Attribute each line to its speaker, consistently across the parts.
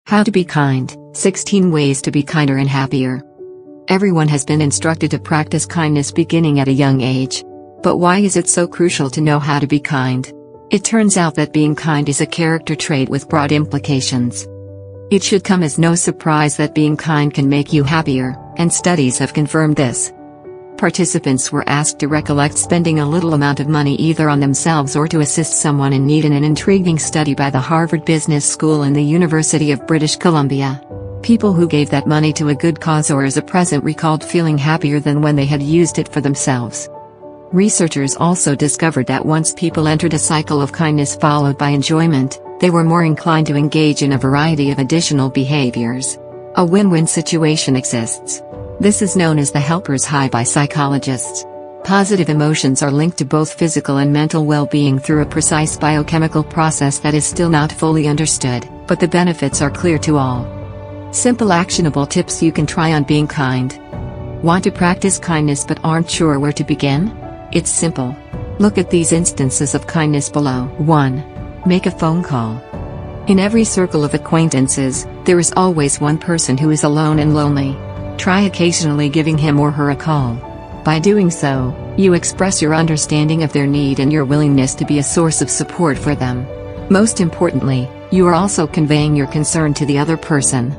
Speaker 1: How to be kind, 16 ways to be kinder and happier. Everyone has been instructed to practice kindness beginning at a young age. But why is it so crucial to know how to be kind? It turns out that being kind is a character trait with broad implications. It should come as no surprise that being kind can make you happier, and studies have confirmed this. Participants were asked to recollect spending a little amount of money either on themselves or to assist someone in need in an intriguing study by the Harvard Business School and the University of British Columbia. People who gave that money to a good cause or as a present recalled feeling happier than when they had used it for themselves. Researchers also discovered that once people entered a cycle of kindness followed by enjoyment, they were more inclined to engage in a variety of additional behaviors. A win-win situation exists. This is known as the helper's high by psychologists. Positive emotions are linked to both physical and mental well-being through a precise biochemical process that is still not fully understood, but the benefits are clear to all. Simple actionable tips you can try on being kind. Want to practice kindness but aren't sure where to begin? It's simple. Look at these instances of kindness below. 1. Make a phone call. In every circle of acquaintances, there is always one person who is alone and lonely. Try occasionally giving him or her a call. By doing so, you express your understanding of their need and your willingness to be a source of support for them. Most importantly, you are also conveying your concern to the other person.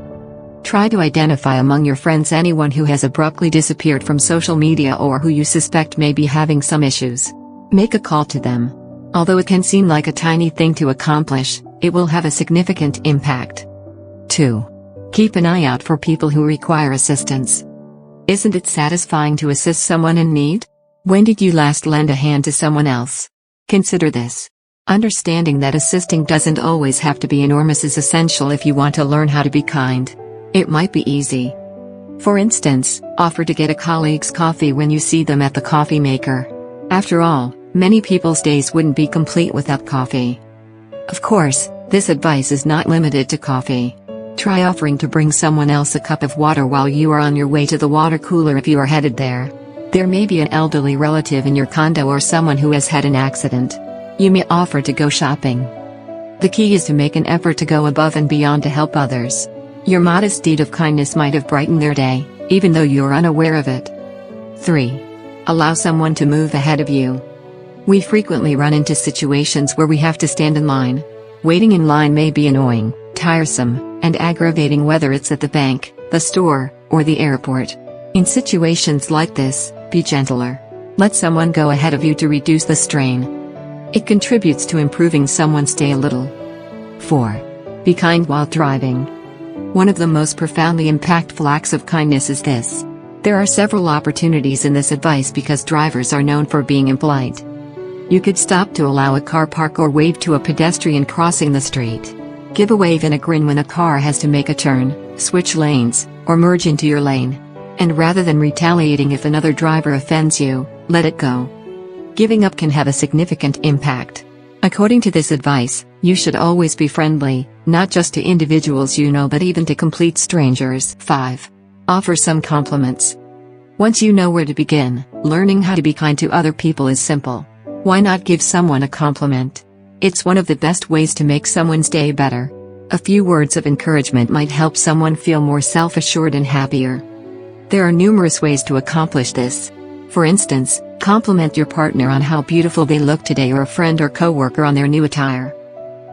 Speaker 1: Try to identify among your friends anyone who has abruptly disappeared from social media or who you suspect may be having some issues. Make a call to them. Although it can seem like a tiny thing to accomplish, it will have a significant impact. 2. Keep an eye out for people who require assistance. Isn't it satisfying to assist someone in need? When did you last lend a hand to someone else? Consider this. Understanding that assisting doesn't always have to be enormous is essential if you want to learn how to be kind. It might be easy. For instance, offer to get a colleague's coffee when you see them at the coffee maker. After all, many people's days wouldn't be complete without coffee. Of course, this advice is not limited to coffee. Try offering to bring someone else a cup of water while you are on your way to the water cooler if you are headed there. There may be an elderly relative in your condo or someone who has had an accident. You may offer to go shopping. The key is to make an effort to go above and beyond to help others. Your modest deed of kindness might have brightened their day, even though you are unaware of it. 3. Allow someone to move ahead of you. We frequently run into situations where we have to stand in line. Waiting in line may be annoying, tiresome, and aggravating whether it's at the bank, the store, or the airport. In situations like this, be gentler. Let someone go ahead of you to reduce the strain. It contributes to improving someone's day a little. 4. Be kind while driving. One of the most profoundly impactful acts of kindness is this. There are several opportunities in this advice because drivers are known for being impolite. You could stop to allow a car park or wave to a pedestrian crossing the street. Give a wave and a grin when a car has to make a turn, switch lanes, or merge into your lane. And rather than retaliating if another driver offends you, let it go. Giving up can have a significant impact. According to this advice, you should always be friendly, not just to individuals you know but even to complete strangers. 5. Offer some compliments. Once you know where to begin, learning how to be kind to other people is simple. Why not give someone a compliment? It's one of the best ways to make someone's day better. A few words of encouragement might help someone feel more self-assured and happier. There are numerous ways to accomplish this. For instance, compliment your partner on how beautiful they look today or a friend or coworker on their new attire.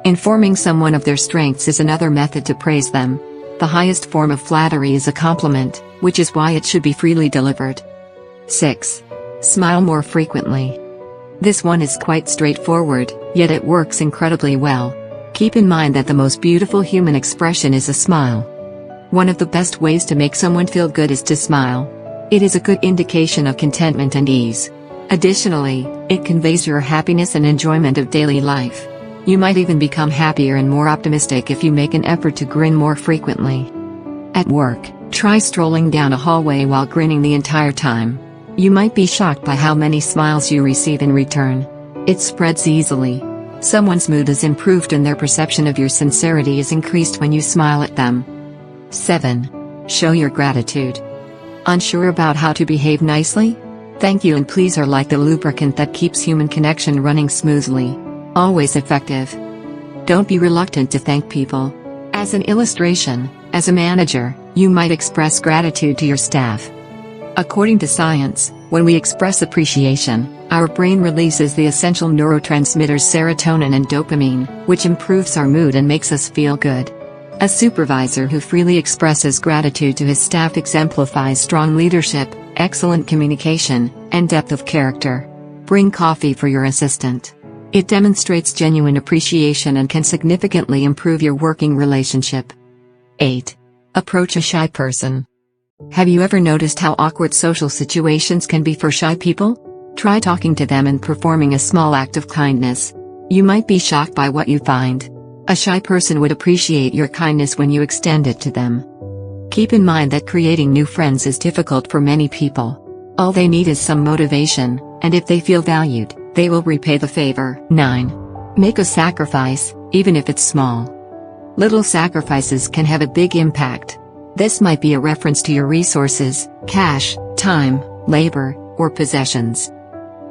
Speaker 1: Informing someone of their strengths is another method to praise them. The highest form of flattery is a compliment, which is why it should be freely delivered. 6. Smile more frequently. This one is quite straightforward, yet it works incredibly well. Keep in mind that the most beautiful human expression is a smile. One of the best ways to make someone feel good is to smile. It is a good indication of contentment and ease. Additionally, it conveys your happiness and enjoyment of daily life. You might even become happier and more optimistic if you make an effort to grin more frequently. At work, try strolling down a hallway while grinning the entire time. You might be shocked by how many smiles you receive in return. It spreads easily. Someone's mood is improved and their perception of your sincerity is increased when you smile at them. 7. Show your gratitude. Unsure about how to behave nicely? Thank you and please are like the lubricant that keeps human connection running smoothly. Always effective. Don't be reluctant to thank people. As an illustration, as a manager, you might express gratitude to your staff. According to science, when we express appreciation, our brain releases the essential neurotransmitters serotonin and dopamine, which improves our mood and makes us feel good. A supervisor who freely expresses gratitude to his staff exemplifies strong leadership, excellent communication, and depth of character. Bring coffee for your assistant. It demonstrates genuine appreciation and can significantly improve your working relationship. 8. Approach a shy person. Have you ever noticed how awkward social situations can be for shy people? Try talking to them and performing a small act of kindness. You might be shocked by what you find. A shy person would appreciate your kindness when you extend it to them. Keep in mind that creating new friends is difficult for many people. All they need is some motivation, and if they feel valued, they will repay the favor. 9. Make a sacrifice, even if it's small. Little sacrifices can have a big impact. This might be a reference to your resources, cash, time, labor, or possessions.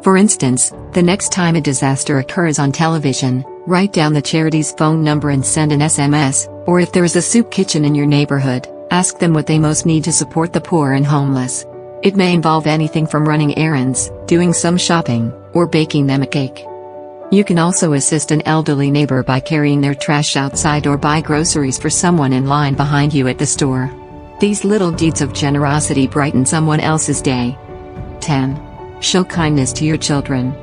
Speaker 1: For instance, the next time a disaster occurs on television, write down the charity's phone number and send an SMS, or if there is a soup kitchen in your neighborhood, ask them what they most need to support the poor and homeless. It may involve anything from running errands, doing some shopping, or baking them a cake. You can also assist an elderly neighbor by carrying their trash outside or buy groceries for someone in line behind you at the store. These little deeds of generosity brighten someone else's day. 10. Show kindness to your children.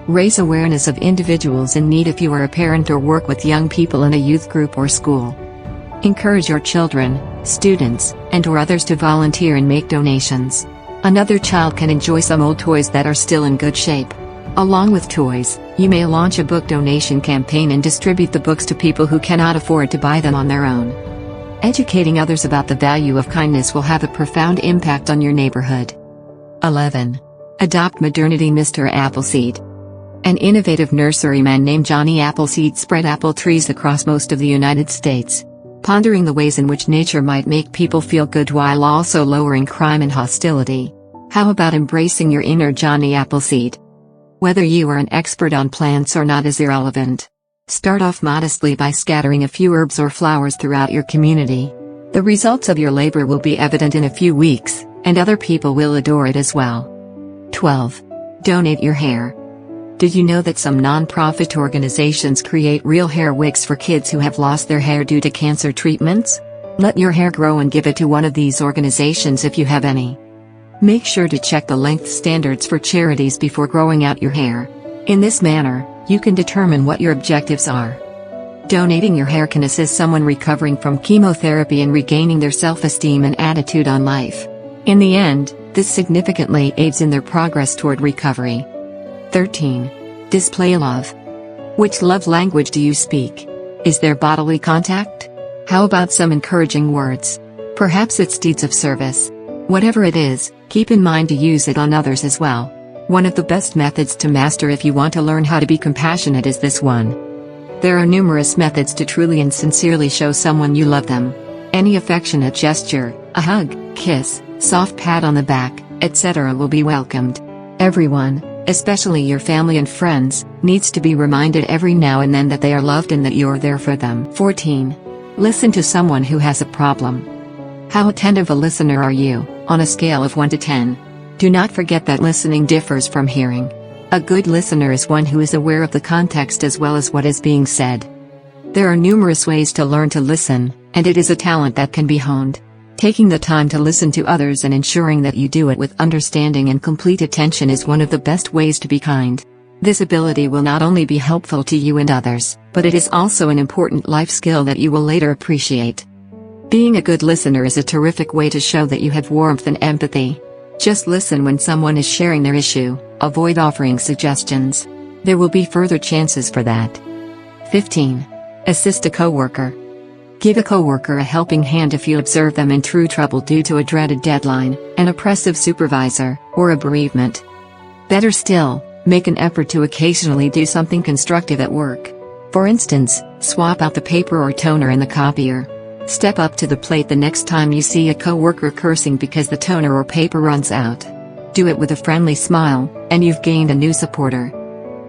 Speaker 1: Raise awareness of individuals in need if you are a parent or work with young people in a youth group or school. Encourage your children, students, and/or others to volunteer and make donations. Another child can enjoy some old toys that are still in good shape. Along with toys, you may launch a book donation campaign and distribute the books to people who cannot afford to buy them on their own. Educating others about the value of kindness will have a profound impact on your neighborhood. 11. Adopt Modernity. Mr. Appleseed. An innovative nurseryman named Johnny Appleseed spread apple trees across most of the United States, pondering the ways in which nature might make people feel good while also lowering crime and hostility. How about embracing your inner Johnny Appleseed? Whether you are an expert on plants or not is irrelevant. Start off modestly by scattering a few herbs or flowers throughout your community. The results of your labor will be evident in a few weeks, and other people will adore it as well. 12. Donate your hair. Did you know that some non-profit organizations create real hair wigs for kids who have lost their hair due to cancer treatments? Let your hair grow and give it to one of these organizations if you have any. Make sure to check the length standards for charities before growing out your hair. In this manner, you can determine what your objectives are. Donating your hair can assist someone recovering from chemotherapy and regaining their self-esteem and attitude on life. In the end, this significantly aids in their progress toward recovery. 13. Display love. Which love language do you speak? Is there bodily contact? How about some encouraging words? Perhaps it's deeds of service. Whatever it is, keep in mind to use it on others as well. One of the best methods to master if you want to learn how to be compassionate is this one. There are numerous methods to truly and sincerely show someone you love them. Any affectionate gesture, a hug, kiss, soft pat on the back, etc. will be welcomed. Everyone, especially your family and friends, needs to be reminded every now and then that they are loved and that you're there for them. 14. Listen to someone who has a problem. How attentive a listener are you, on a scale of 1 to 10? Do not forget that listening differs from hearing. A good listener is one who is aware of the context as well as what is being said. There are numerous ways to learn to listen, and it is a talent that can be honed. Taking the time to listen to others and ensuring that you do it with understanding and complete attention is one of the best ways to be kind. This ability will not only be helpful to you and others, but it is also an important life skill that you will later appreciate. Being a good listener is a terrific way to show that you have warmth and empathy. Just listen when someone is sharing their issue, avoid offering suggestions. There will be further chances for that. 15. Assist a coworker. Give a coworker a helping hand if you observe them in true trouble due to a dreaded deadline, an oppressive supervisor, or a bereavement. Better still, make an effort to occasionally do something constructive at work. For instance, swap out the paper or toner in the copier. Step up to the plate the next time you see a coworker cursing because the toner or paper runs out. Do it with a friendly smile, and you've gained a new supporter.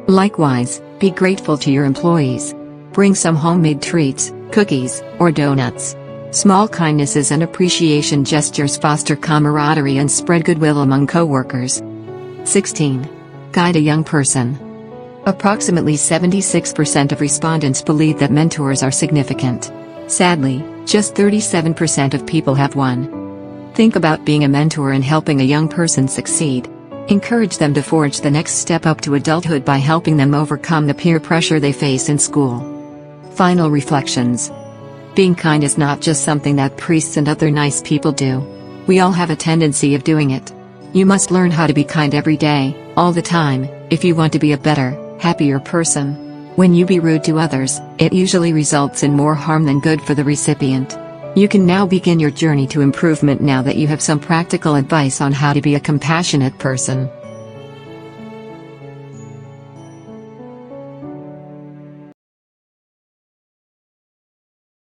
Speaker 1: Likewise, be grateful to your employees. Bring some homemade treats, cookies, or donuts. Small kindnesses and appreciation gestures foster camaraderie and spread goodwill among coworkers. 16. Guide a young person. Approximately 76% of respondents believe that mentors are significant. Sadly, just 37% of people have one. Think about being a mentor and helping a young person succeed. Encourage them to forge the next step up to adulthood by helping them overcome the peer pressure they face in school. Final reflections. Being kind is not just something that priests and other nice people do. We all have a tendency of doing it. You must learn how to be kind every day, all the time, if you want to be a better, happier person. When you be rude to others, it usually results in more harm than good for the recipient. You can now begin your journey to improvement now that you have some practical advice on how to be a compassionate person.